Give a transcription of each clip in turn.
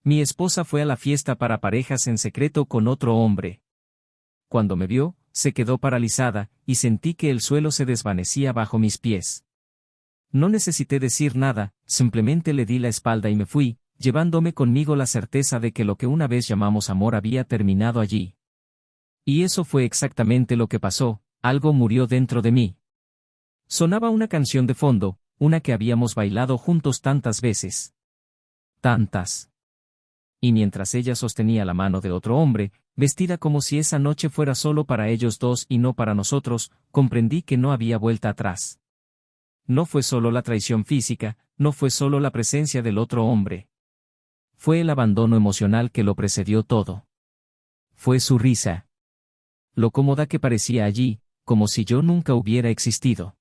Mi esposa fue a la fiesta para parejas en secreto con otro hombre. Cuando me vio, se quedó paralizada, y sentí que el suelo se desvanecía bajo mis pies. No necesité decir nada, simplemente le di la espalda y me fui, llevándome conmigo la certeza de que lo que una vez llamamos amor había terminado allí. Y eso fue exactamente lo que pasó, algo murió dentro de mí. Sonaba una canción de fondo, una que habíamos bailado juntos tantas veces. Tantas. Y mientras ella sostenía la mano de otro hombre, vestida como si esa noche fuera solo para ellos dos y no para nosotros, comprendí que no había vuelta atrás. No fue solo la traición física, no fue solo la presencia del otro hombre. Fue el abandono emocional que lo precedió todo. Fue su risa. Lo cómoda que parecía allí, como si yo nunca hubiera existido.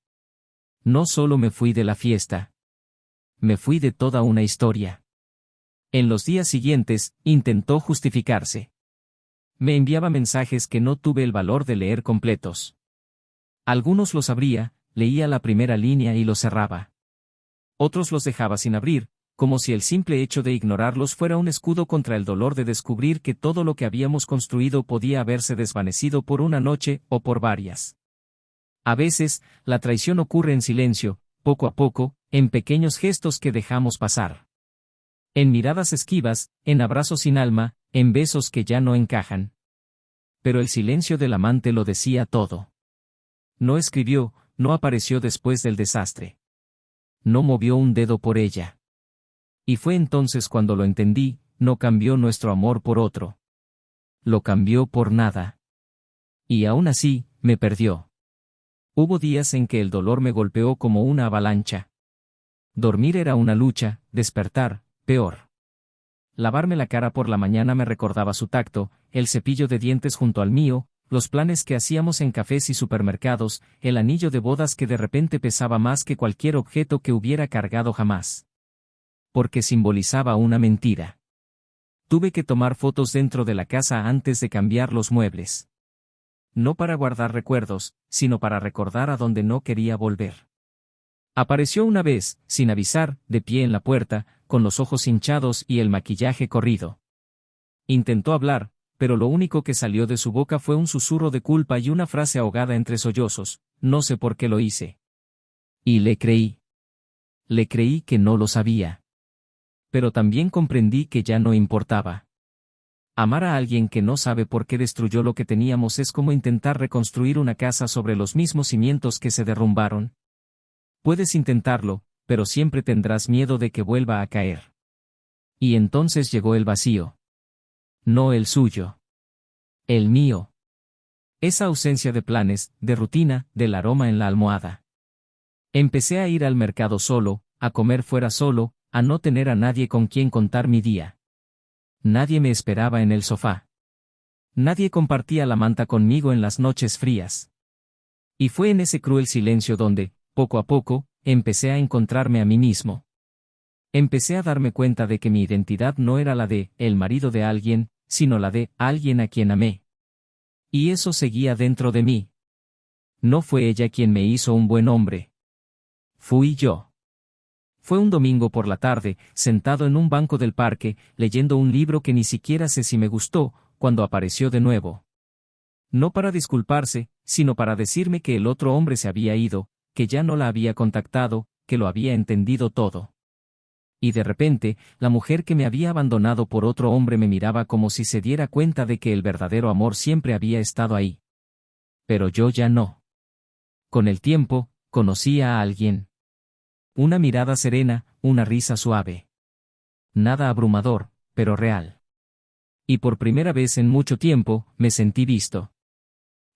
No solo me fui de la fiesta. Me fui de toda una historia. En los días siguientes, intentó justificarse. Me enviaba mensajes que no tuve el valor de leer completos. Algunos los abría, leía la primera línea y los cerraba. Otros los dejaba sin abrir, como si el simple hecho de ignorarlos fuera un escudo contra el dolor de descubrir que todo lo que habíamos construido podía haberse desvanecido por una noche o por varias. A veces, la traición ocurre en silencio, poco a poco, en pequeños gestos que dejamos pasar. En miradas esquivas, en abrazos sin alma, en besos que ya no encajan. Pero el silencio del amante lo decía todo. No escribió, no apareció después del desastre. No movió un dedo por ella. Y fue entonces cuando lo entendí, no cambió nuestro amor por otro. Lo cambió por nada. Y aún así, me perdió. Hubo días en que el dolor me golpeó como una avalancha. Dormir era una lucha, despertar, peor. Lavarme la cara por la mañana me recordaba su tacto, el cepillo de dientes junto al mío, los planes que hacíamos en cafés y supermercados, el anillo de bodas que de repente pesaba más que cualquier objeto que hubiera cargado jamás. Porque simbolizaba una mentira. Tuve que tomar fotos dentro de la casa antes de cambiar los muebles. No para guardar recuerdos, sino para recordar a donde no quería volver. Apareció una vez, sin avisar, de pie en la puerta, con los ojos hinchados y el maquillaje corrido. Intentó hablar, pero lo único que salió de su boca fue un susurro de culpa y una frase ahogada entre sollozos, no sé por qué lo hice. Y le creí. Le creí que no lo sabía. Pero también comprendí que ya no importaba. Amar a alguien que no sabe por qué destruyó lo que teníamos es como intentar reconstruir una casa sobre los mismos cimientos que se derrumbaron. Puedes intentarlo, pero siempre tendrás miedo de que vuelva a caer. Y entonces llegó el vacío. No el suyo. El mío. Esa ausencia de planes, de rutina, del aroma en la almohada. Empecé a ir al mercado solo, a comer fuera solo, a no tener a nadie con quien contar mi día. Nadie me esperaba en el sofá. Nadie compartía la manta conmigo en las noches frías. Y fue en ese cruel silencio donde, poco a poco, empecé a encontrarme a mí mismo. Empecé a darme cuenta de que mi identidad no era la de el marido de alguien, sino la de alguien a quien amé. Y eso seguía dentro de mí. No fue ella quien me hizo un buen hombre. Fui yo. Fue un domingo por la tarde, sentado en un banco del parque, leyendo un libro que ni siquiera sé si me gustó, cuando apareció de nuevo. No para disculparse, sino para decirme que el otro hombre se había ido, que ya no la había contactado, que lo había entendido todo. Y de repente, la mujer que me había abandonado por otro hombre me miraba como si se diera cuenta de que el verdadero amor siempre había estado ahí. Pero yo ya no. Con el tiempo, conocí a alguien. Una mirada serena, una risa suave. Nada abrumador, pero real. Y por primera vez en mucho tiempo, me sentí visto.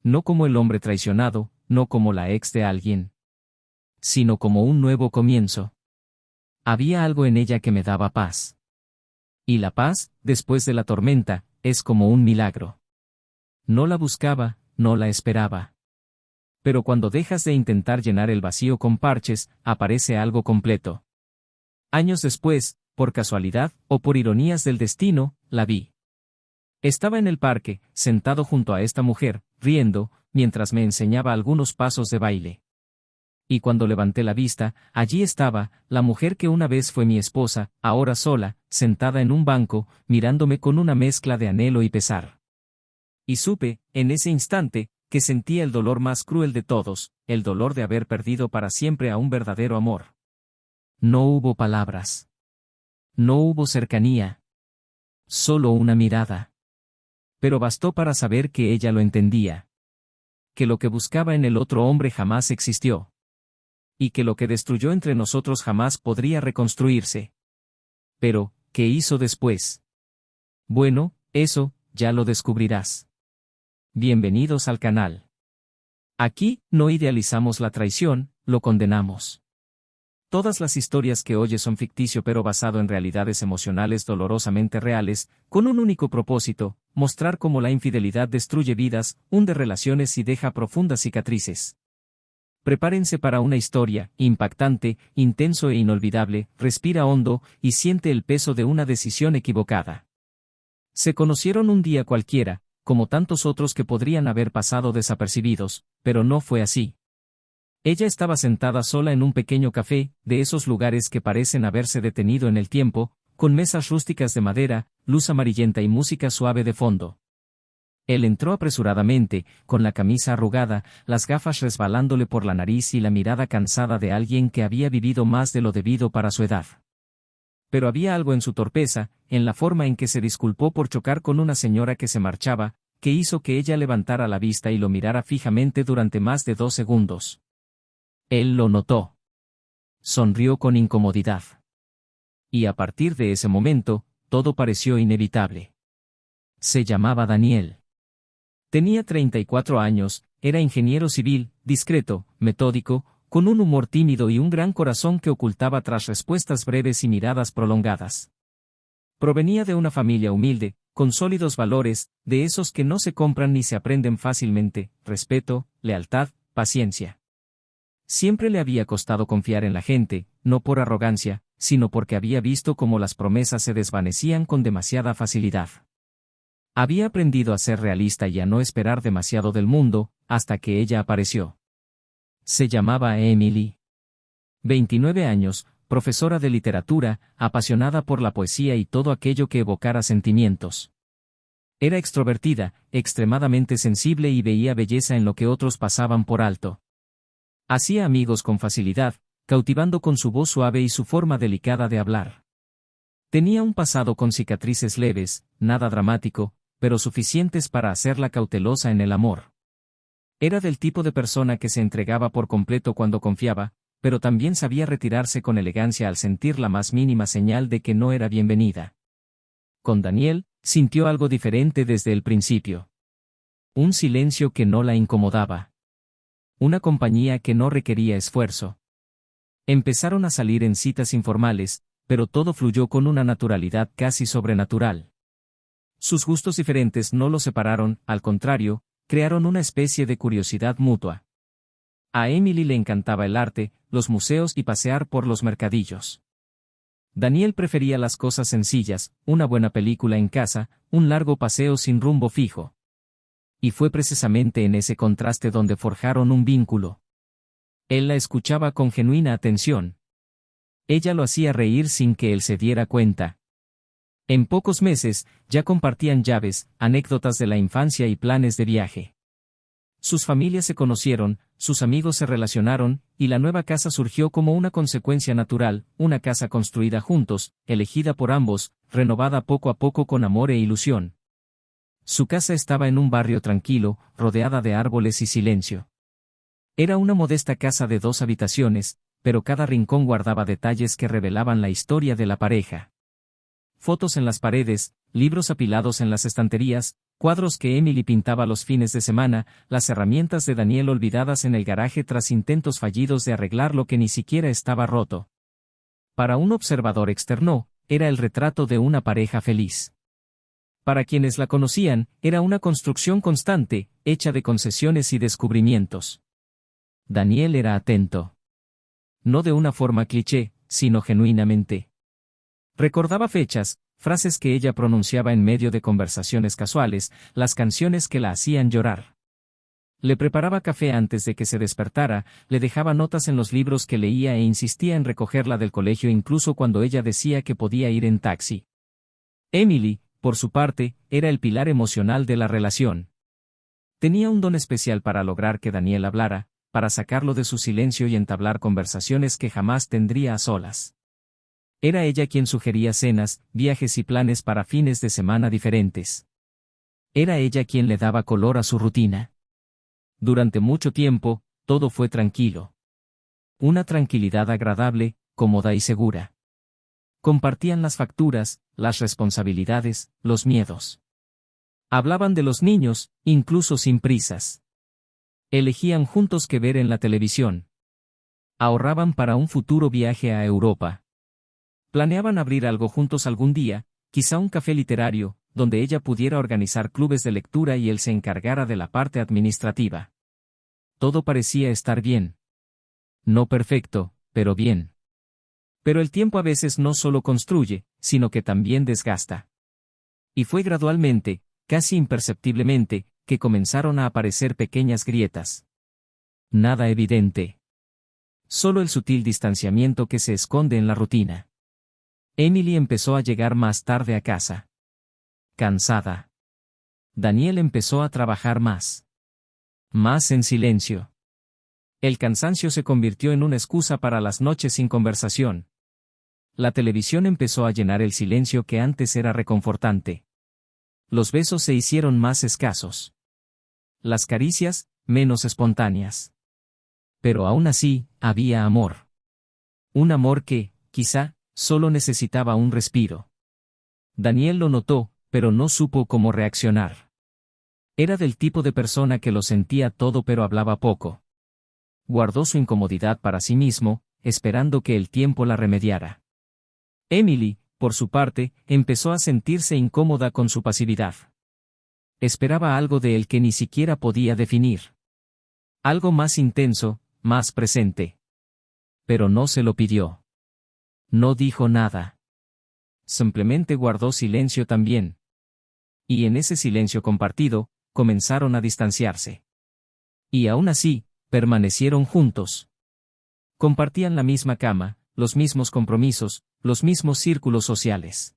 No como el hombre traicionado, no como la ex de alguien. Sino como un nuevo comienzo. Había algo en ella que me daba paz. Y la paz, después de la tormenta, es como un milagro. No la buscaba, no la esperaba. Pero cuando dejas de intentar llenar el vacío con parches, aparece algo completo. Años después, por casualidad, o por ironías del destino, la vi. Estaba en el parque, sentado junto a esta mujer, riendo, mientras me enseñaba algunos pasos de baile. Y cuando levanté la vista, allí estaba, la mujer que una vez fue mi esposa, ahora sola, sentada en un banco, mirándome con una mezcla de anhelo y pesar. Y supe, en ese instante, que sentía el dolor más cruel de todos, el dolor de haber perdido para siempre a un verdadero amor. No hubo palabras. No hubo cercanía. Solo una mirada. Pero bastó para saber que ella lo entendía. Que lo que buscaba en el otro hombre jamás existió. Y que lo que destruyó entre nosotros jamás podría reconstruirse. Pero, ¿qué hizo después? Bueno, eso, ya lo descubrirás. Bienvenidos al canal. Aquí, no idealizamos la traición, lo condenamos. Todas las historias que oyes son ficticio pero basado en realidades emocionales dolorosamente reales, con un único propósito, mostrar cómo la infidelidad destruye vidas, hunde relaciones y deja profundas cicatrices. Prepárense para una historia, impactante, intenso e inolvidable, respira hondo, y siente el peso de una decisión equivocada. Se conocieron un día cualquiera, como tantos otros que podrían haber pasado desapercibidos, pero no fue así. Ella estaba sentada sola en un pequeño café, de esos lugares que parecen haberse detenido en el tiempo, con mesas rústicas de madera, luz amarillenta y música suave de fondo. Él entró apresuradamente, con la camisa arrugada, las gafas resbalándole por la nariz y la mirada cansada de alguien que había vivido más de lo debido para su edad. Pero había algo en su torpeza, en la forma en que se disculpó por chocar con una señora que se marchaba, que hizo que ella levantara la vista y lo mirara fijamente durante más de 2 segundos. Él lo notó. Sonrió con incomodidad. Y a partir de ese momento, todo pareció inevitable. Se llamaba Daniel. Tenía 34 años, era ingeniero civil, discreto, metódico, con un humor tímido y un gran corazón que ocultaba tras respuestas breves y miradas prolongadas. Provenía de una familia humilde, con sólidos valores, de esos que no se compran ni se aprenden fácilmente: respeto, lealtad, paciencia. Siempre le había costado confiar en la gente, no por arrogancia, sino porque había visto cómo las promesas se desvanecían con demasiada facilidad. Había aprendido a ser realista y a no esperar demasiado del mundo, hasta que ella apareció. Se llamaba Emily. 29 años, profesora de literatura, apasionada por la poesía y todo aquello que evocara sentimientos. Era extrovertida, extremadamente sensible y veía belleza en lo que otros pasaban por alto. Hacía amigos con facilidad, cautivando con su voz suave y su forma delicada de hablar. Tenía un pasado con cicatrices leves, nada dramático, pero suficientes para hacerla cautelosa en el amor. Era del tipo de persona que se entregaba por completo cuando confiaba, pero también sabía retirarse con elegancia al sentir la más mínima señal de que no era bienvenida. Con Daniel, sintió algo diferente desde el principio. Un silencio que no la incomodaba. Una compañía que no requería esfuerzo. Empezaron a salir en citas informales, pero todo fluyó con una naturalidad casi sobrenatural. Sus gustos diferentes no los separaron, al contrario, crearon una especie de curiosidad mutua. A Emily le encantaba el arte, los museos y pasear por los mercadillos. Daniel prefería las cosas sencillas, una buena película en casa, un largo paseo sin rumbo fijo. Y fue precisamente en ese contraste donde forjaron un vínculo. Él la escuchaba con genuina atención. Ella lo hacía reír sin que él se diera cuenta. En pocos meses, ya compartían llaves, anécdotas de la infancia y planes de viaje. Sus familias se conocieron, sus amigos se relacionaron, y la nueva casa surgió como una consecuencia natural, una casa construida juntos, elegida por ambos, renovada poco a poco con amor e ilusión. Su casa estaba en un barrio tranquilo, rodeada de árboles y silencio. Era una modesta casa de 2 habitaciones, pero cada rincón guardaba detalles que revelaban la historia de la pareja. Fotos en las paredes, libros apilados en las estanterías, cuadros que Emily pintaba los fines de semana, las herramientas de Daniel olvidadas en el garaje tras intentos fallidos de arreglar lo que ni siquiera estaba roto. Para un observador externo, era el retrato de una pareja feliz. Para quienes la conocían, era una construcción constante, hecha de concesiones y descubrimientos. Daniel era atento. No de una forma cliché, sino genuinamente. Recordaba fechas, frases que ella pronunciaba en medio de conversaciones casuales, las canciones que la hacían llorar. Le preparaba café antes de que se despertara, le dejaba notas en los libros que leía e insistía en recogerla del colegio incluso cuando ella decía que podía ir en taxi. Emily, por su parte, era el pilar emocional de la relación. Tenía un don especial para lograr que Daniel hablara, para sacarlo de su silencio y entablar conversaciones que jamás tendría a solas. Era ella quien sugería cenas, viajes y planes para fines de semana diferentes. Era ella quien le daba color a su rutina. Durante mucho tiempo, todo fue tranquilo. Una tranquilidad agradable, cómoda y segura. Compartían las facturas, las responsabilidades, los miedos. Hablaban de los niños, incluso sin prisas. Elegían juntos qué ver en la televisión. Ahorraban para un futuro viaje a Europa. Planeaban abrir algo juntos algún día, quizá un café literario, donde ella pudiera organizar clubes de lectura y él se encargara de la parte administrativa. Todo parecía estar bien. No perfecto, pero bien. Pero el tiempo a veces no solo construye, sino que también desgasta. Y fue gradualmente, casi imperceptiblemente, que comenzaron a aparecer pequeñas grietas. Nada evidente. Solo el sutil distanciamiento que se esconde en la rutina. Emily empezó a llegar más tarde a casa. Cansada. Daniel empezó a trabajar más. Más en silencio. El cansancio se convirtió en una excusa para las noches sin conversación. La televisión empezó a llenar el silencio que antes era reconfortante. Los besos se hicieron más escasos. Las caricias, menos espontáneas. Pero aún así, había amor. Un amor que, quizá, solo necesitaba un respiro. Daniel lo notó, pero no supo cómo reaccionar. Era del tipo de persona que lo sentía todo pero hablaba poco. Guardó su incomodidad para sí mismo, esperando que el tiempo la remediara. Emily, por su parte, empezó a sentirse incómoda con su pasividad. Esperaba algo de él que ni siquiera podía definir. Algo más intenso, más presente. Pero no se lo pidió. No dijo nada. Simplemente guardó silencio también. Y en ese silencio compartido, comenzaron a distanciarse. Y aún así, permanecieron juntos. Compartían la misma cama, los mismos compromisos, los mismos círculos sociales.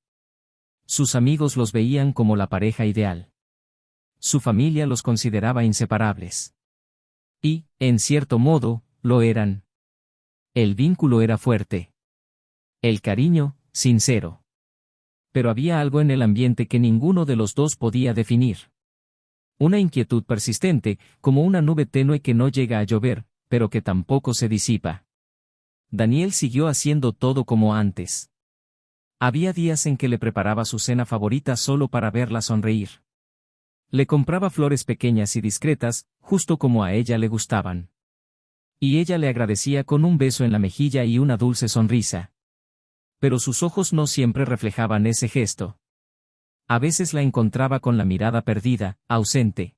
Sus amigos los veían como la pareja ideal. Su familia los consideraba inseparables. Y, en cierto modo, lo eran. El vínculo era fuerte. El cariño, sincero. Pero había algo en el ambiente que ninguno de los dos podía definir. Una inquietud persistente, como una nube tenue que no llega a llover, pero que tampoco se disipa. Daniel siguió haciendo todo como antes. Había días en que le preparaba su cena favorita solo para verla sonreír. Le compraba flores pequeñas y discretas, justo como a ella le gustaban. Y ella le agradecía con un beso en la mejilla y una dulce sonrisa. Pero sus ojos no siempre reflejaban ese gesto. A veces la encontraba con la mirada perdida, ausente.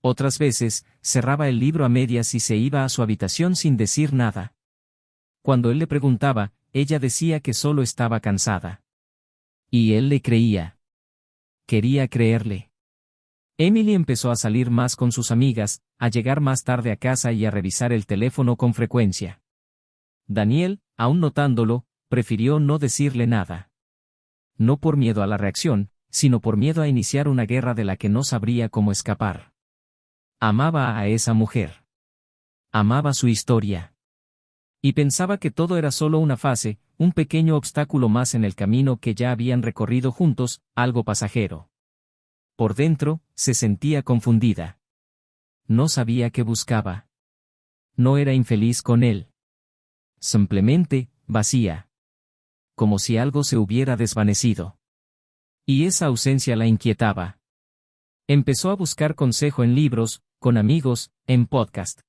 Otras veces, cerraba el libro a medias y se iba a su habitación sin decir nada. Cuando él le preguntaba, ella decía que solo estaba cansada. Y él le creía. Quería creerle. Emily empezó a salir más con sus amigas, a llegar más tarde a casa y a revisar el teléfono con frecuencia. Daniel, aún notándolo, prefirió no decirle nada. No por miedo a la reacción, sino por miedo a iniciar una guerra de la que no sabría cómo escapar. Amaba a esa mujer. Amaba su historia. Y pensaba que todo era solo una fase, un pequeño obstáculo más en el camino que ya habían recorrido juntos, algo pasajero. Por dentro, se sentía confundida. No sabía qué buscaba. No era infeliz con él. Simplemente, vacía. Como si algo se hubiera desvanecido. Y esa ausencia la inquietaba. Empezó a buscar consejo en libros, con amigos, en podcast.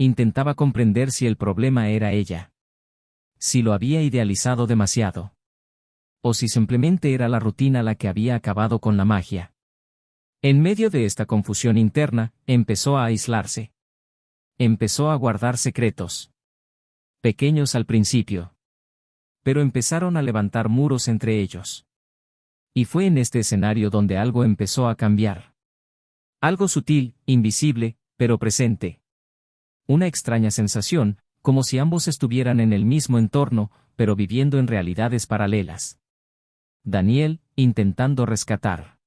Intentaba comprender si el problema era ella. Si lo había idealizado demasiado. O si simplemente era la rutina la que había acabado con la magia. En medio de esta confusión interna, empezó a aislarse. Empezó a guardar secretos. Pequeños al principio. Pero empezaron a levantar muros entre ellos. Y fue en este escenario donde algo empezó a cambiar. Algo sutil, invisible, pero presente. Una extraña sensación, como si ambos estuvieran en el mismo entorno, pero viviendo en realidades paralelas. Daniel, intentando rescatar.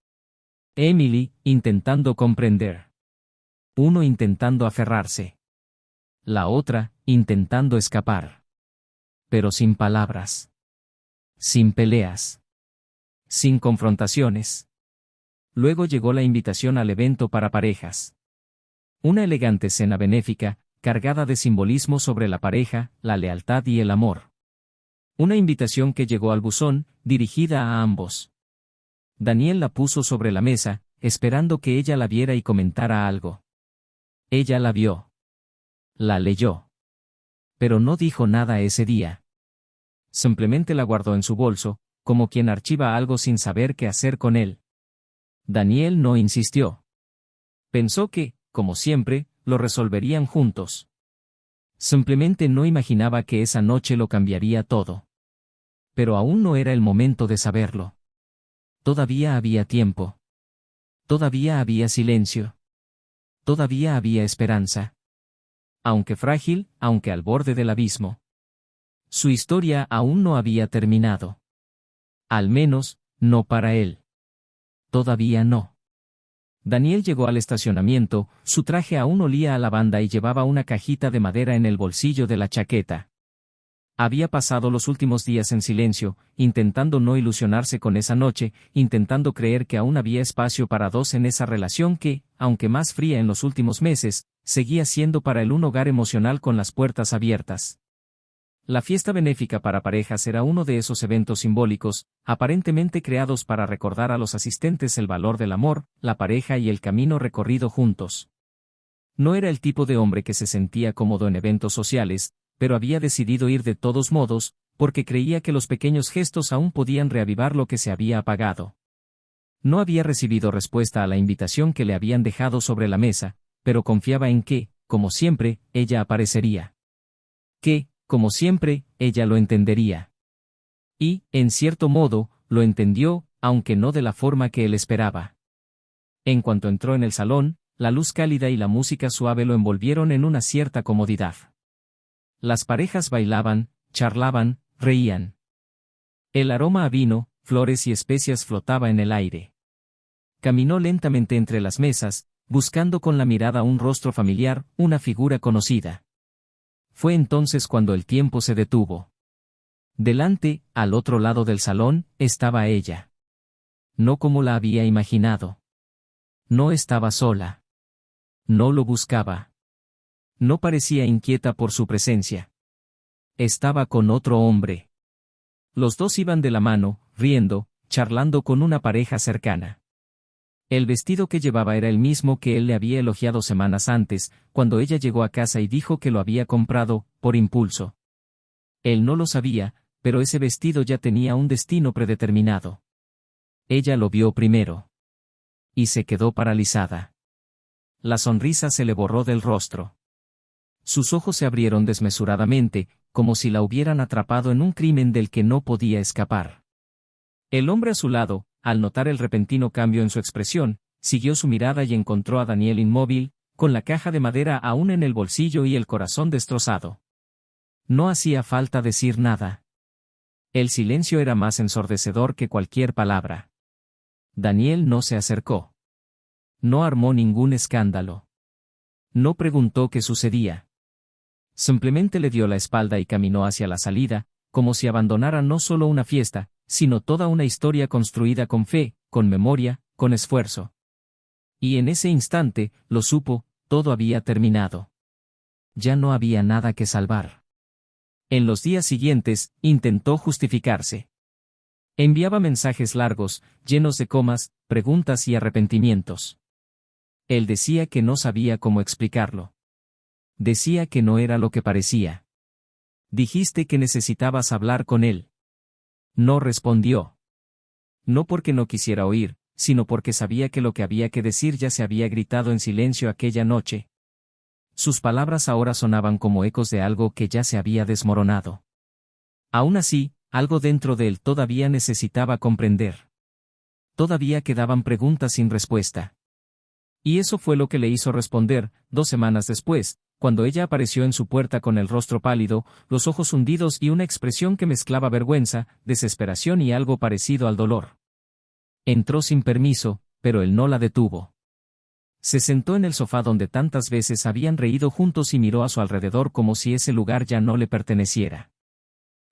Emily, intentando comprender. Uno intentando aferrarse. La otra, intentando escapar. Pero sin palabras. Sin peleas. Sin confrontaciones. Luego llegó la invitación al evento para parejas. Una elegante cena benéfica, cargada de simbolismo sobre la pareja, la lealtad y el amor. Una invitación que llegó al buzón, dirigida a ambos. Daniel la puso sobre la mesa, esperando que ella la viera y comentara algo. Ella la vio. La leyó. Pero no dijo nada ese día. Simplemente la guardó en su bolso, como quien archiva algo sin saber qué hacer con él. Daniel no insistió. Pensó que, como siempre, lo resolverían juntos. Simplemente no imaginaba que esa noche lo cambiaría todo. Pero aún no era el momento de saberlo. Todavía había tiempo. Todavía había silencio. Todavía había esperanza. Aunque frágil, aunque al borde del abismo. Su historia aún no había terminado. Al menos, no para él. Todavía no. Daniel llegó al estacionamiento, su traje aún olía a lavanda y llevaba una cajita de madera en el bolsillo de la chaqueta. Había pasado los últimos días en silencio, intentando no ilusionarse con esa noche, intentando creer que aún había espacio para dos en esa relación que, aunque más fría en los últimos meses, seguía siendo para él un hogar emocional con las puertas abiertas. La fiesta benéfica para parejas era uno de esos eventos simbólicos, aparentemente creados para recordar a los asistentes el valor del amor, la pareja y el camino recorrido juntos. No era el tipo de hombre que se sentía cómodo en eventos sociales, pero había decidido ir de todos modos, porque creía que los pequeños gestos aún podían reavivar lo que se había apagado. No había recibido respuesta a la invitación que le habían dejado sobre la mesa, pero confiaba en que, como siempre, ella aparecería. Que, como siempre, ella lo entendería. Y, en cierto modo, lo entendió, aunque no de la forma que él esperaba. En cuanto entró en el salón, la luz cálida y la música suave lo envolvieron en una cierta comodidad. Las parejas bailaban, charlaban, reían. El aroma a vino, flores y especias flotaba en el aire. Caminó lentamente entre las mesas, buscando con la mirada un rostro familiar, una figura conocida. Fue entonces cuando el tiempo se detuvo. Delante, al otro lado del salón, estaba ella. No como la había imaginado. No estaba sola. No lo buscaba. No parecía inquieta por su presencia. Estaba con otro hombre. Los dos iban de la mano, riendo, charlando con una pareja cercana. El vestido que llevaba era el mismo que él le había elogiado semanas antes, cuando ella llegó a casa y dijo que lo había comprado, por impulso. Él no lo sabía, pero ese vestido ya tenía un destino predeterminado. Ella lo vio primero. Y se quedó paralizada. La sonrisa se le borró del rostro. Sus ojos se abrieron desmesuradamente, como si la hubieran atrapado en un crimen del que no podía escapar. El hombre a su lado, al notar el repentino cambio en su expresión, siguió su mirada y encontró a Daniel inmóvil, con la caja de madera aún en el bolsillo y el corazón destrozado. No hacía falta decir nada. El silencio era más ensordecedor que cualquier palabra. Daniel no se acercó. No armó ningún escándalo. No preguntó qué sucedía. Simplemente le dio la espalda y caminó hacia la salida, como si abandonara no solo una fiesta, sino toda una historia construida con fe, con memoria, con esfuerzo. Y en ese instante, lo supo, todo había terminado. Ya no había nada que salvar. En los días siguientes, intentó justificarse. Enviaba mensajes largos, llenos de comas, preguntas y arrepentimientos. Él decía que no sabía cómo explicarlo. Decía que no era lo que parecía. Dijiste que necesitabas hablar con él. No respondió. No porque no quisiera oír, sino porque sabía que lo que había que decir ya se había gritado en silencio aquella noche. Sus palabras ahora sonaban como ecos de algo que ya se había desmoronado. Aún así, algo dentro de él todavía necesitaba comprender. Todavía quedaban preguntas sin respuesta. Y eso fue lo que le hizo responder, 2 semanas después, cuando ella apareció en su puerta con el rostro pálido, los ojos hundidos y una expresión que mezclaba vergüenza, desesperación y algo parecido al dolor. Entró sin permiso, pero él no la detuvo. Se sentó en el sofá donde tantas veces habían reído juntos y miró a su alrededor como si ese lugar ya no le perteneciera.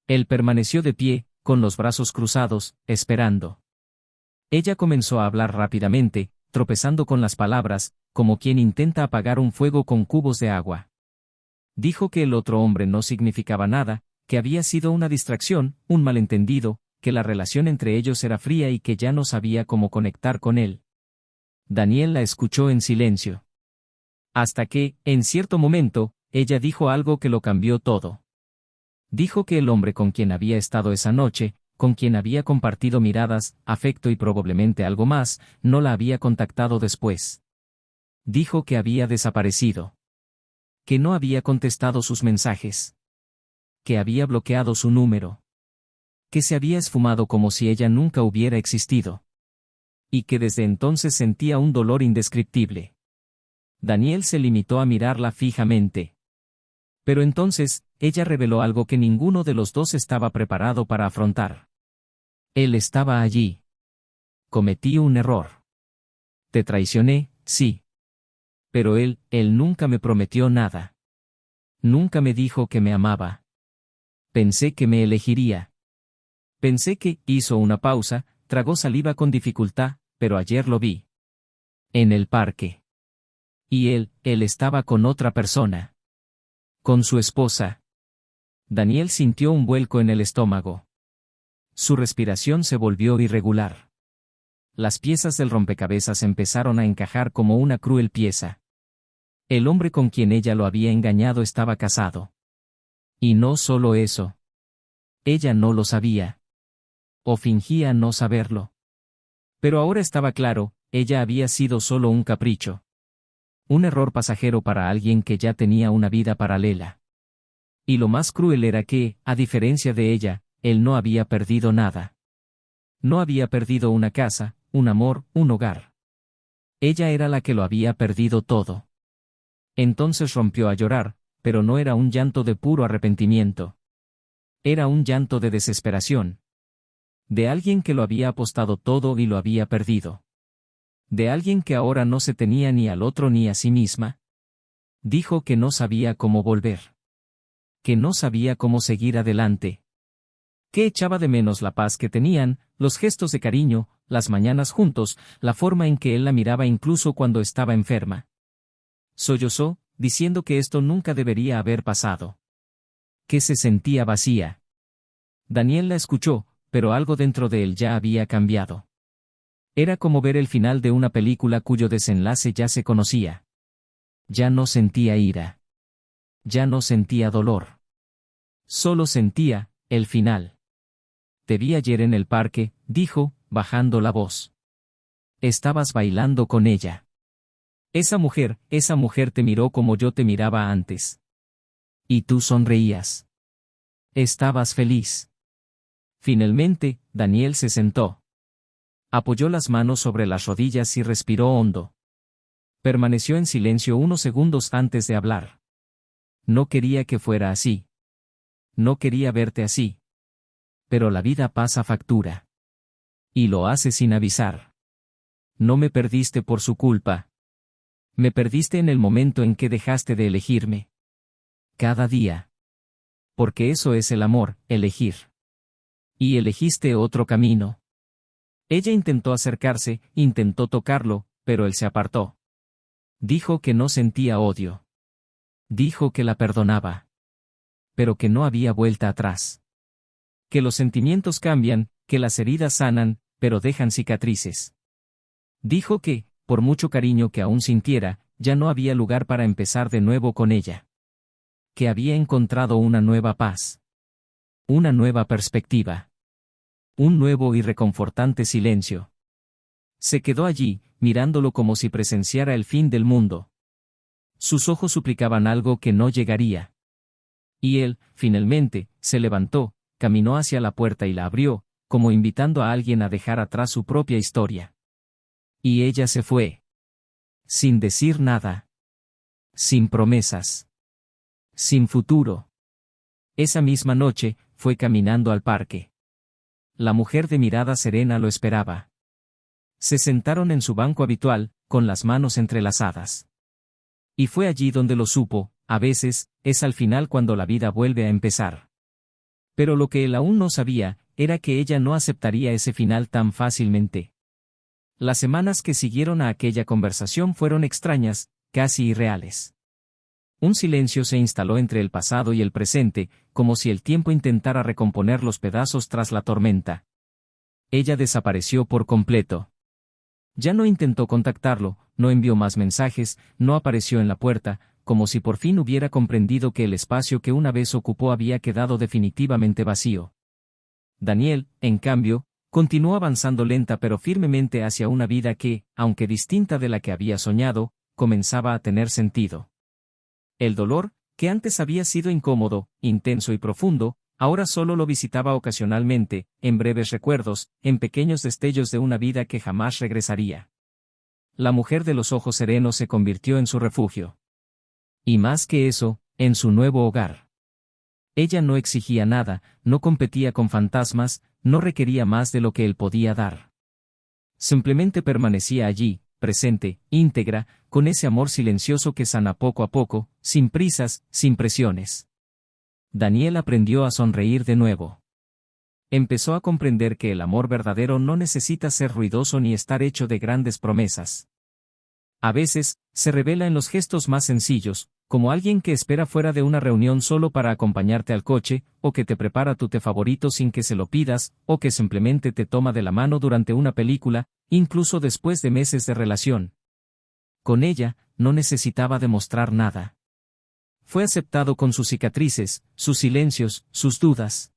Él permaneció de pie, con los brazos cruzados, esperando. Ella comenzó a hablar rápidamente, tropezando con las palabras, como quien intenta apagar un fuego con cubos de agua. Dijo que el otro hombre no significaba nada, que había sido una distracción, un malentendido, que la relación entre ellos era fría y que ya no sabía cómo conectar con él. Daniel la escuchó en silencio. Hasta que, en cierto momento, ella dijo algo que lo cambió todo. Dijo que el hombre con quien había estado esa noche, con quien había compartido miradas, afecto y probablemente algo más, no la había contactado después. Dijo que había desaparecido. Que no había contestado sus mensajes. Que había bloqueado su número. Que se había esfumado como si ella nunca hubiera existido. Y que desde entonces sentía un dolor indescriptible. Daniel se limitó a mirarla fijamente. Pero entonces, ella reveló algo que ninguno de los dos estaba preparado para afrontar. Él estaba allí. Cometí un error. Te traicioné, sí. Pero él nunca me prometió nada. Nunca me dijo que me amaba. Pensé que me elegiría. Pensé que, hizo una pausa, tragó saliva con dificultad, pero ayer lo vi. En el parque. Y él estaba con otra persona. Con su esposa. Daniel sintió un vuelco en el estómago. Su respiración se volvió irregular. Las piezas del rompecabezas empezaron a encajar como una cruel pieza. El hombre con quien ella lo había engañado estaba casado. Y no solo eso. Ella no lo sabía. O fingía no saberlo. Pero ahora estaba claro, ella había sido solo un capricho. Un error pasajero para alguien que ya tenía una vida paralela. Y lo más cruel era que, a diferencia de ella, él no había perdido nada. No había perdido una casa, un amor, un hogar. Ella era la que lo había perdido todo. Entonces rompió a llorar, pero no era un llanto de puro arrepentimiento. Era un llanto de desesperación. De alguien que lo había apostado todo y lo había perdido. De alguien que ahora no se tenía ni al otro ni a sí misma. Dijo que no sabía cómo volver. Que no sabía cómo seguir adelante. Que echaba de menos la paz que tenían, los gestos de cariño, las mañanas juntos, la forma en que él la miraba incluso cuando estaba enferma. Sollozó, diciendo que esto nunca debería haber pasado. Que se sentía vacía. Daniel la escuchó, pero algo dentro de él ya había cambiado. Era como ver el final de una película cuyo desenlace ya se conocía. Ya no sentía ira. Ya no sentía dolor. Solo sentía, el final. Te vi ayer en el parque, dijo, bajando la voz. Estabas bailando con ella. Esa mujer te miró como yo te miraba antes. Y tú sonreías. Estabas feliz. Finalmente, Daniel se sentó. Apoyó las manos sobre las rodillas y respiró hondo. Permaneció en silencio unos segundos antes de hablar. No quería que fuera así. No quería verte así. Pero la vida pasa factura. Y lo hace sin avisar. No me perdiste por su culpa. Me perdiste en el momento en que dejaste de elegirme. Cada día. Porque eso es el amor, elegir. Y elegiste otro camino. Ella intentó acercarse, intentó tocarlo, pero él se apartó. Dijo que no sentía odio. Dijo que la perdonaba. Pero que no había vuelta atrás. Que los sentimientos cambian, que las heridas sanan, pero dejan cicatrices. Dijo que, por mucho cariño que aún sintiera, ya no había lugar para empezar de nuevo con ella. Que había encontrado una nueva paz. Una nueva perspectiva. Un nuevo y reconfortante silencio. Se quedó allí, mirándolo como si presenciara el fin del mundo. Sus ojos suplicaban algo que no llegaría. Y él, finalmente, se levantó, caminó hacia la puerta y la abrió, como invitando a alguien a dejar atrás su propia historia. Y ella se fue. Sin decir nada. Sin promesas. Sin futuro. Esa misma noche, fue caminando al parque. La mujer de mirada serena lo esperaba. Se sentaron en su banco habitual, con las manos entrelazadas. Y fue allí donde lo supo, a veces, es al final cuando la vida vuelve a empezar. Pero lo que él aún no sabía, era que ella no aceptaría ese final tan fácilmente. Las semanas que siguieron a aquella conversación fueron extrañas, casi irreales. Un silencio se instaló entre el pasado y el presente, como si el tiempo intentara recomponer los pedazos tras la tormenta. Ella desapareció por completo. Ya no intentó contactarlo, no envió más mensajes, no apareció en la puerta, como si por fin hubiera comprendido que el espacio que una vez ocupó había quedado definitivamente vacío. Daniel, en cambio, continuó avanzando lenta pero firmemente hacia una vida que, aunque distinta de la que había soñado, comenzaba a tener sentido. El dolor, que antes había sido incómodo, intenso y profundo, ahora solo lo visitaba ocasionalmente, en breves recuerdos, en pequeños destellos de una vida que jamás regresaría. La mujer de los ojos serenos se convirtió en su refugio. Y más que eso, en su nuevo hogar. Ella no exigía nada, no competía con fantasmas, no requería más de lo que él podía dar. Simplemente permanecía allí, presente, íntegra, con ese amor silencioso que sana poco a poco, sin prisas, sin presiones. Daniel aprendió a sonreír de nuevo. Empezó a comprender que el amor verdadero no necesita ser ruidoso ni estar hecho de grandes promesas. A veces, se revela en los gestos más sencillos, como alguien que espera fuera de una reunión solo para acompañarte al coche, o que te prepara tu té favorito sin que se lo pidas, o que simplemente te toma de la mano durante una película, incluso después de meses de relación. Con ella, no necesitaba demostrar nada. Fue aceptado con sus cicatrices, sus silencios, sus dudas.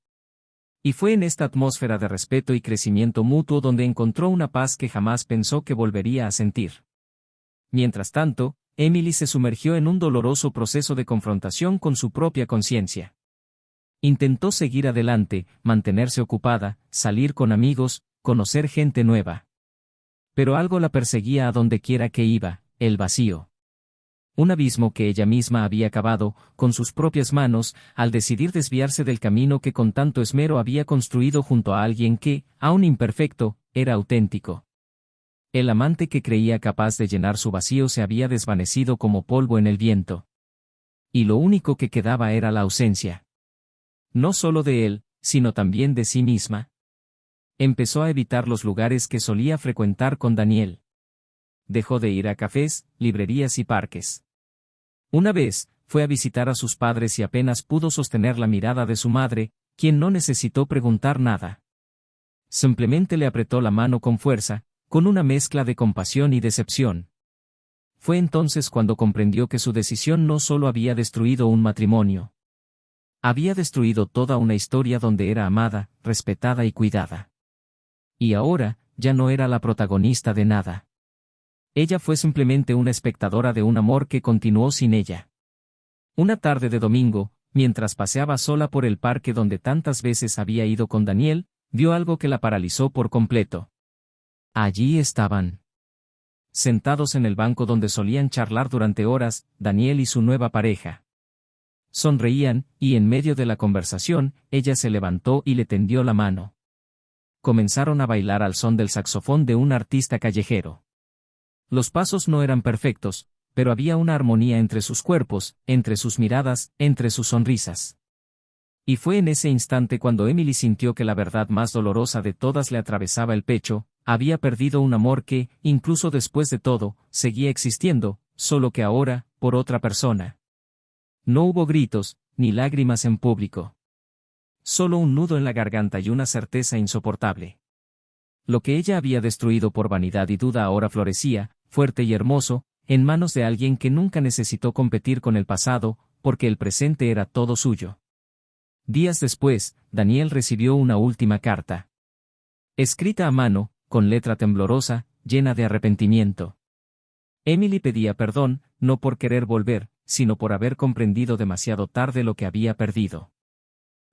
Y fue en esta atmósfera de respeto y crecimiento mutuo donde encontró una paz que jamás pensó que volvería a sentir. Mientras tanto, Emily se sumergió en un doloroso proceso de confrontación con su propia conciencia. Intentó seguir adelante, mantenerse ocupada, salir con amigos, conocer gente nueva. Pero algo la perseguía a donde quiera que iba, el vacío. Un abismo que ella misma había cavado, con sus propias manos, al decidir desviarse del camino que con tanto esmero había construido junto a alguien que, aun imperfecto, era auténtico. El amante que creía capaz de llenar su vacío se había desvanecido como polvo en el viento. Y lo único que quedaba era la ausencia. No solo de él, sino también de sí misma. Empezó a evitar los lugares que solía frecuentar con Daniel. Dejó de ir a cafés, librerías y parques. Una vez, fue a visitar a sus padres y apenas pudo sostener la mirada de su madre, quien no necesitó preguntar nada. Simplemente le apretó la mano con fuerza, con una mezcla de compasión y decepción. Fue entonces cuando comprendió que su decisión no solo había destruido un matrimonio. Había destruido toda una historia donde era amada, respetada y cuidada. Y ahora, ya no era la protagonista de nada. Ella fue simplemente una espectadora de un amor que continuó sin ella. Una tarde de domingo, mientras paseaba sola por el parque donde tantas veces había ido con Daniel, vio algo que la paralizó por completo. Allí estaban. Sentados en el banco donde solían charlar durante horas, Daniel y su nueva pareja. Sonreían, y en medio de la conversación, ella se levantó y le tendió la mano. Comenzaron a bailar al son del saxofón de un artista callejero. Los pasos no eran perfectos, pero había una armonía entre sus cuerpos, entre sus miradas, entre sus sonrisas. Y fue en ese instante cuando Emily sintió que la verdad más dolorosa de todas le atravesaba el pecho: había perdido un amor que, incluso después de todo, seguía existiendo, solo que ahora, por otra persona. No hubo gritos, ni lágrimas en público. Solo un nudo en la garganta y una certeza insoportable. Lo que ella había destruido por vanidad y duda ahora florecía, fuerte y hermoso, en manos de alguien que nunca necesitó competir con el pasado, porque el presente era todo suyo. Días después, Daniel recibió una última carta. Escrita a mano, con letra temblorosa, llena de arrepentimiento. Emily pedía perdón, no por querer volver, sino por haber comprendido demasiado tarde lo que había perdido.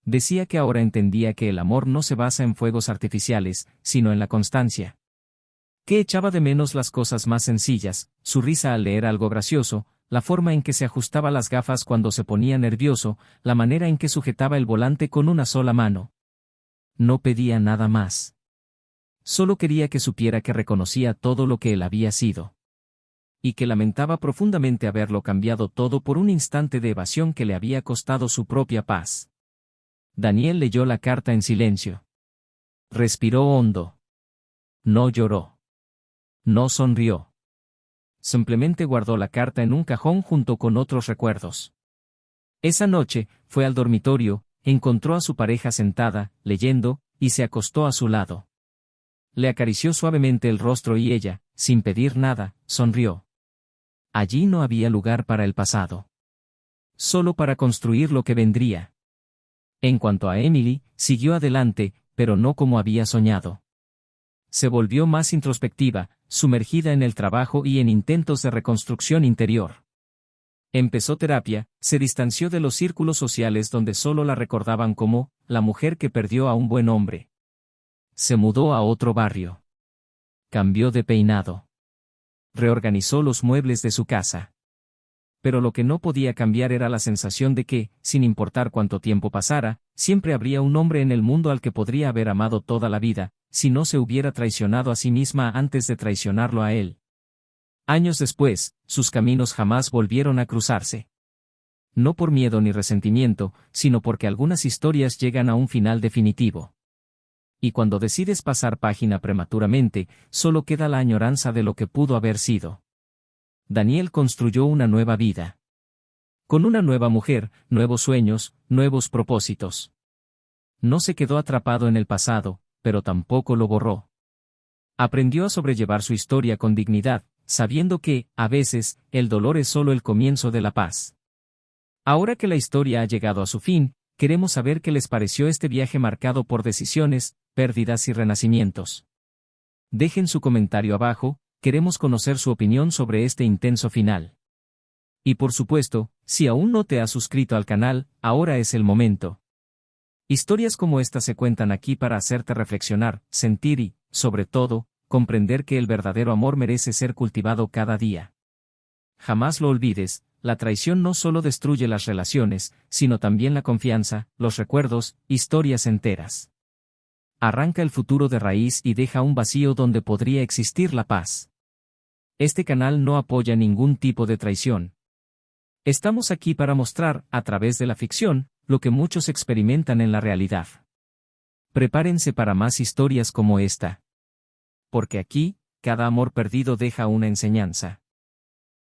Decía que ahora entendía que el amor no se basa en fuegos artificiales, sino en la constancia. Que echaba de menos las cosas más sencillas, su risa al leer algo gracioso, la forma en que se ajustaba las gafas cuando se ponía nervioso, la manera en que sujetaba el volante con una sola mano. No pedía nada más. Solo quería que supiera que reconocía todo lo que él había sido. Y que lamentaba profundamente haberlo cambiado todo por un instante de evasión que le había costado su propia paz. Daniel leyó la carta en silencio. Respiró hondo. No lloró. No sonrió. Simplemente guardó la carta en un cajón junto con otros recuerdos. Esa noche, fue al dormitorio, encontró a su pareja sentada, leyendo, y se acostó a su lado. Le acarició suavemente el rostro y ella, sin pedir nada, sonrió. Allí no había lugar para el pasado. Solo para construir lo que vendría. En cuanto a Emily, siguió adelante, pero no como había soñado. Se volvió más introspectiva, sumergida en el trabajo y en intentos de reconstrucción interior. Empezó terapia, se distanció de los círculos sociales donde solo la recordaban como la mujer que perdió a un buen hombre. Se mudó a otro barrio. Cambió de peinado. Reorganizó los muebles de su casa. Pero lo que no podía cambiar era la sensación de que, sin importar cuánto tiempo pasara, siempre habría un hombre en el mundo al que podría haber amado toda la vida, si no se hubiera traicionado a sí misma antes de traicionarlo a él. Años después, sus caminos jamás volvieron a cruzarse. No por miedo ni resentimiento, sino porque algunas historias llegan a un final definitivo. Y cuando decides pasar página prematuramente, solo queda la añoranza de lo que pudo haber sido. Daniel construyó una nueva vida. Con una nueva mujer, nuevos sueños, nuevos propósitos. No se quedó atrapado en el pasado, pero tampoco lo borró. Aprendió a sobrellevar su historia con dignidad, sabiendo que, a veces, el dolor es solo el comienzo de la paz. Ahora que la historia ha llegado a su fin, queremos saber qué les pareció este viaje marcado por decisiones, pérdidas y renacimientos. Dejen su comentario abajo, queremos conocer su opinión sobre este intenso final. Y por supuesto, si aún no te has suscrito al canal, ahora es el momento. Historias como esta se cuentan aquí para hacerte reflexionar, sentir y, sobre todo, comprender que el verdadero amor merece ser cultivado cada día. Jamás lo olvides, la traición no solo destruye las relaciones, sino también la confianza, los recuerdos, historias enteras. Arranca el futuro de raíz y deja un vacío donde podría existir la paz. Este canal no apoya ningún tipo de traición. Estamos aquí para mostrar, a través de la ficción, lo que muchos experimentan en la realidad. Prepárense para más historias como esta. Porque aquí, cada amor perdido deja una enseñanza.